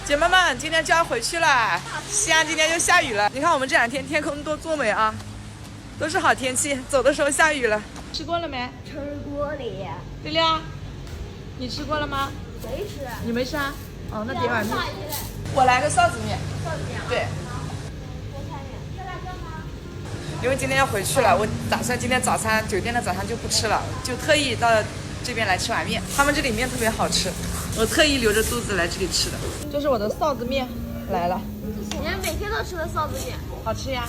姐妹们，今天就要回去了。西安今天又下雨了，你看我们这2天天空多美啊，都是好天气。走的时候下雨了。吃过了没？吃过了。丽丽啊，你吃过了吗？没吃。你没吃啊？哦，那点碗面。我来个臊子面。臊子面。对。菠菜面。要辣椒吗？因为今天要回去了，我打算今天早餐酒店的早餐就不吃了，就特意到这边来吃碗面。他们这里面特别好吃，我特意留着肚子来这里吃的。这是我的臊子面来了，人家每天都吃的臊子面，好吃呀。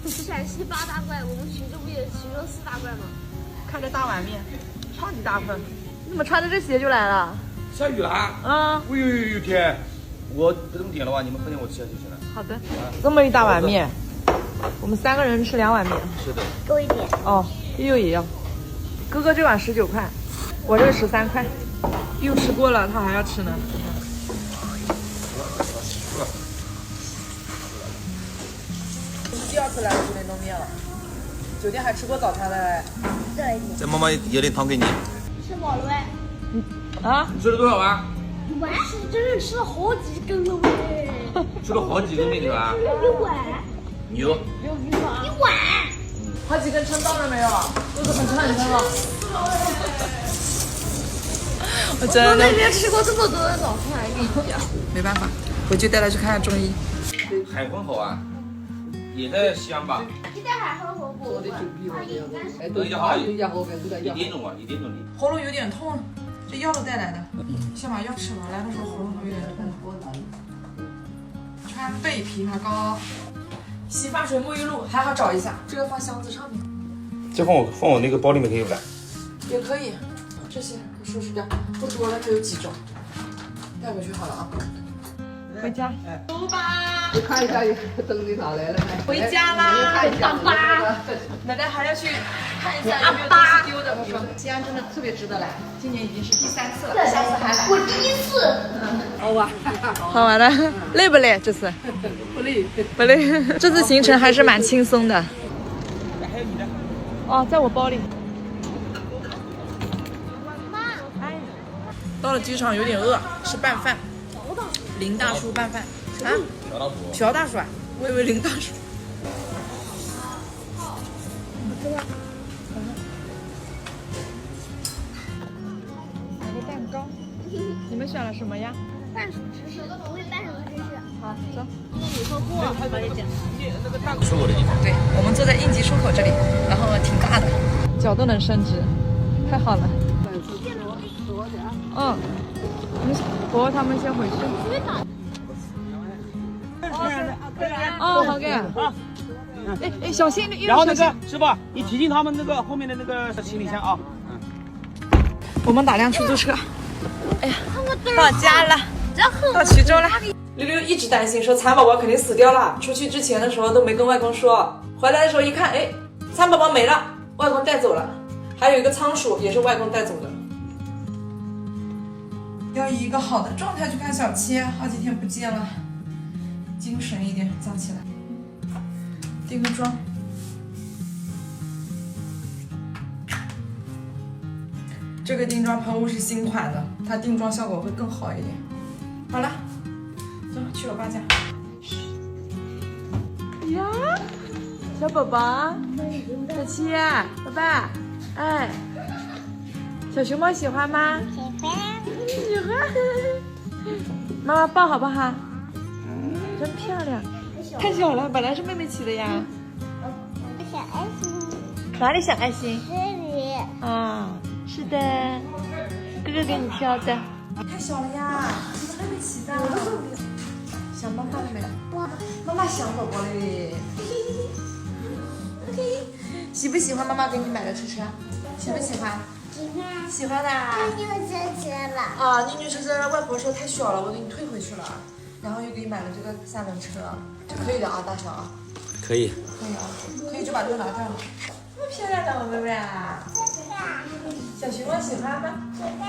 陕西8大怪，我们徐州不也徐州4大怪吗？看这大碗面，超级大份。你怎么穿着这鞋就来了？下雨了啊！啊，哎呦天，我不这么点的话，你们分点我吃下就行了。好的。这么一大碗面，我们3个人吃2碗面。是的。给我一点。哦，悠悠也要。哥哥这碗19块，我这个13块。又吃过了，他还要吃呢。第2次来这边弄面了，酒店还吃过早餐的嘞。对。这妈妈舀点汤给你。吃饱了呗？啊？你吃了多少啊？完是真是吃了好几根了喂。吃了好几根面是吧？一碗。牛。一碗。好几根称到了没有？都是很称了。我真的那边吃过这么多的早餐，跟你讲。没办法，回去带他去看看中医。海昏侯啊，也在西安吧？你带海昏侯不？等一下啊，1点钟啊，1点钟的。喉咙有点痛，这药都带来的。先把药吃完，来的时候喉咙有点痛。川贝枇杷膏、洗发水、沐浴露，还好找一下，这个放箱子上面。这放我那个包里面可以不？也可以，这些给收拾掉，不多了，就有几种，带回去好了啊。回家，走吧。你看一下灯你哪来了？回家啦，爸爸。奶奶还要去看一下有没有东西丢的。我说西安真的特别值得来，今年已经是第3次了，下次还来。我第1次。好玩，好玩的，累不累？这次不累，不累。这次行程还是蛮轻松的。还有你的。哦，在我包里。妈，到了机场有点饿，吃拌饭。林大叔拌饭啊？朴大叔啊？我以为林大叔。买个蛋糕，你们选了什么呀？半熟芝士，我会半熟芝士。好，走。你说过，我也讲。收我的地方。对，我们坐在应急出口这里，然后挺大的，脚都能伸直，太好了。嗯，伯伯他们先回去。哦，好给。哎，小心！然后那个师傅，你提醒他们那个后面的那个行李箱啊。我们打辆出租车。哎呀，到家了，到衢州了。溜溜一直担心说蚕宝宝肯定死掉了，出去之前的时候都没跟外公说，回来的时候一看，哎，蚕宝宝没了，外公带走了，还有一个仓鼠也是外公带走的。要以一个好的状态去看小七，好几天不见了，精神一点，早起来，定个妆。这个定妆喷雾是新款的，它定妆效果会更好一点。好了，走去我爸家。呀，小宝宝，小七，爸爸，哎，小熊猫喜欢吗？喜欢。妈妈抱好不好？真漂亮。太小了，本来是妹妹起的呀。小爱心，哪里小爱心？这里。啊，是的，哥哥给你挑的。太小了呀，是妹妹起的。想妈妈了没？妈妈想宝宝嘞。喜不喜欢妈妈给你买的车车？喜不喜欢？喜欢的。又车车了。啊，你女车车，外婆说太小了，我给你退回去了，然后又给你买了这个3轮车，这可以的啊，大小啊。可以。可以啊，可以就把这个拿掉了。这么漂亮的我妹妹啊！小熊猫喜欢吗？喜欢。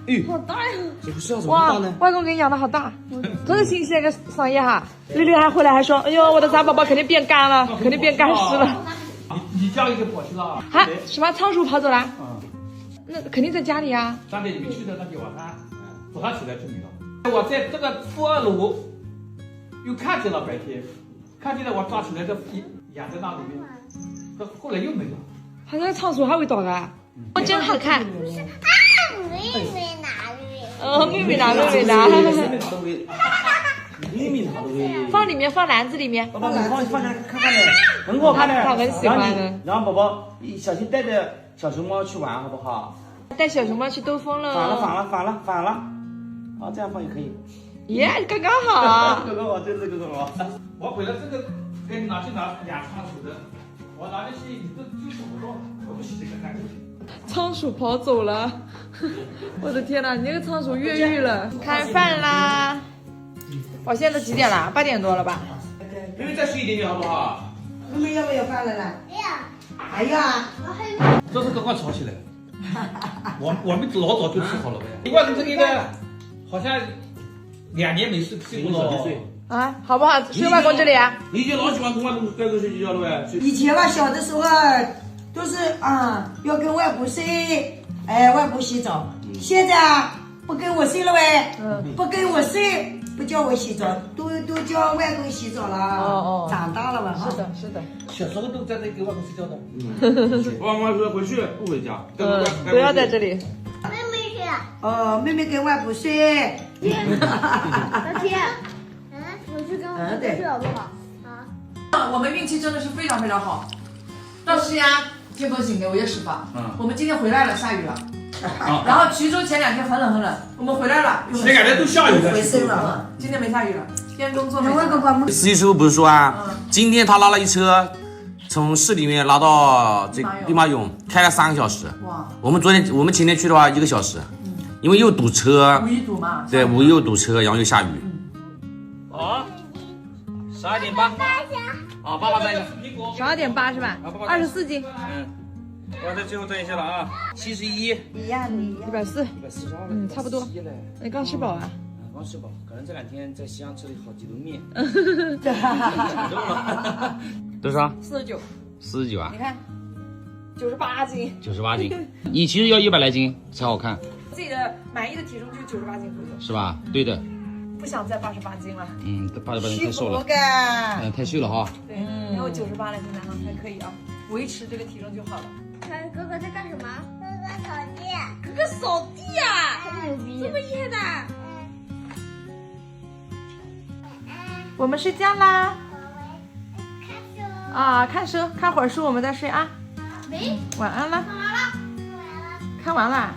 哎，好大呀！这不是要怎么哇大呢？，外公给你养的好大，真是新鲜个桑叶哈。绿绿还回来还说，哎呦，我的蚕宝宝肯定变干了，肯定变干湿了。你家里就跑去了啊？啊？什么仓鼠跑走了？嗯，那肯定在家里啊。上次你们去的那天晚上，早上起来就没了。我在这个负2楼又看见了白天，看见了我抓起来的养在那里面，这后来又没了。它那个仓鼠还会倒啊？哦，真好看。妹妹哪里？哦，妹妹拿，妹妹拿。秘密拿的喂。放里面，放篮子里面。放下看看的，很好看的。他很喜欢的。让宝宝小心带着小熊猫去玩，好不好？带小熊猫去兜风了。反了。好，这样放也可以。耶，刚刚好。刚刚好，真是刚刚好。我回来这个该拿去拿2仓鼠的，我拿进去你都就找不到，我不洗这个干净。仓鼠跑走了，我的天哪！你那个仓鼠越狱了。开饭啦！我现在都几点了？8点多了吧？妹妹再睡一点点好不好？妹妹要不要饭了啦？哎呀，还要啊？这是刚刚吵起来，我们老早就吃好了呗。外公这个好像2年没睡过了。啊，好不好？睡外公这里啊？你以前老喜欢跟外公睡觉了呗？以前吧，小的时候都是要跟外婆睡，外婆洗澡。现在不跟我睡了呗，不跟我睡，不叫我洗澡，都叫外公洗澡了。哦，长大了吧？是的。小时候都在那给外公睡觉的。我妈说回去不回家，不要在这里。妹妹去。妹妹跟外婆睡。老铁，我去跟我妹睡好不好？我们运气真的是非常非常好。到西安天风醒给5月10号，我们今天回来了，下雨了。然后衢州前2天很冷，我们回来了，又前2天都下雨了，回升了。今天没下雨了，天公作美。司机师傅不是说今天他拉了一车，从市里面拉到这兵马俑，开了3个小时。哇！我们前天去的话1个小时，因为又堵车。五一堵嘛。对，五一又堵车，然后又下雨。好，12点8。好，爸爸站一下。 12.8是吧？24斤。我在最后站一下了啊，71。一样的。 140。差不多。你刚吃饱啊？刚吃饱，可能这2天在西安吃了好几顿面。多少？49。49啊？你看，98斤。98斤，你其实要100来斤才好看。自己的满意的体重就是98斤左右。是吧？对的。不想再88斤了。88斤太瘦了。太瘦了哈。对，然后98了，现在还可以啊，维持这个体重就好了。看哥哥在干什么？哥哥扫地。哥哥扫地啊！这么牛逼，这么厉害的。我们睡觉啦。看书，看会儿书，我们再睡啊。晚安了。看完了。